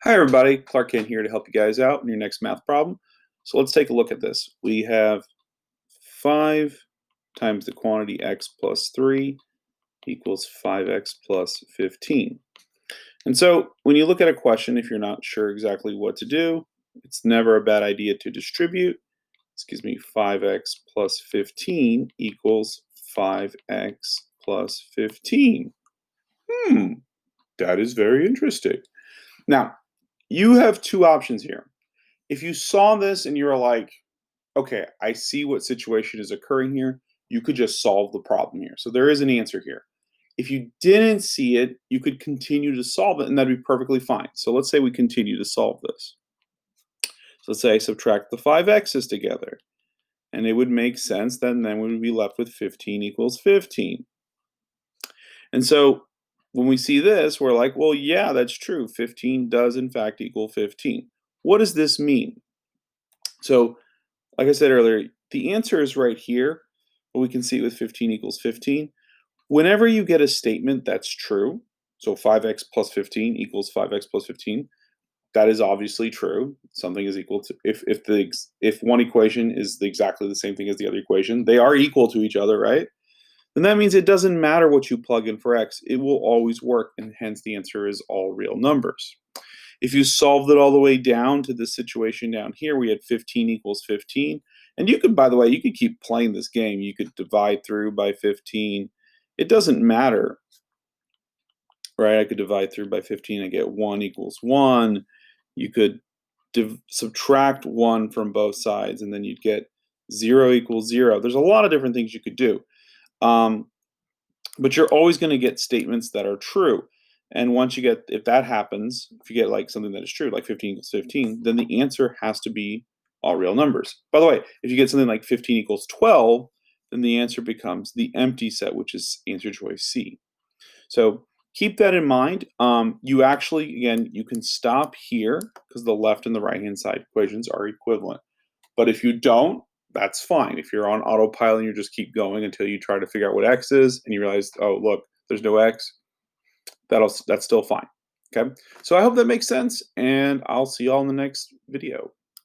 Hi everybody, Clark Kent here to help you guys out in your next math problem. So let's take a look at this. We have 5 times the quantity x plus 3 equals 5x plus 15. And so when you look at a question, if you're not sure exactly what to do, it's never a bad idea to distribute. This gives me 5x plus 15 equals 5x plus 15. That is very interesting. Now, you have two options here. If you saw this and you're like, okay, I see what situation is occurring here, you could just solve the problem here. So there is an answer here. If you didn't see it, you could continue to solve it, and that'd be perfectly fine. So let's say we continue to solve this. So let's say I subtract the 5x's together, and it would make sense that then we would be left with 15 equals 15. And so when we see this, we're like, well, yeah, that's true. 15 does in fact equal 15. What does this mean? So like I said earlier, the answer is right here, but we can see it with 15 equals 15. Whenever you get a statement that's true, so 5x plus 15 equals 5x plus 15, that is obviously true. Something is equal to, if one equation is exactly the same thing as the other equation, they are equal to each other, right? Then that means it doesn't matter what you plug in for x, it will always work, and hence the answer is all real numbers. If you solved it all the way down to the situation down here, we had 15 equals 15. And you could, by the way, you could keep playing this game. You could divide through by 15. It doesn't matter, right? I could divide through by 15 and get 1 equals 1. You could subtract 1 from both sides, and then you'd get 0 equals 0. There's a lot of different things you could do. But you're always going to get statements that are true. And once you get, if that happens, if you get like something that is true, like 15 equals 15, then the answer has to be all real numbers. By the way, if you get something like 15 equals 12, then the answer becomes the empty set, which is answer choice C. So keep that in mind. You actually, again, you can stop here because the left and the right-hand side equations are equivalent. But if you don't, that's fine. If you're on autopilot and you just keep going until you try to figure out what x is and you realize, oh, look, there's no x, that's still fine. Okay, so I hope that makes sense, and I'll see y'all in the next video.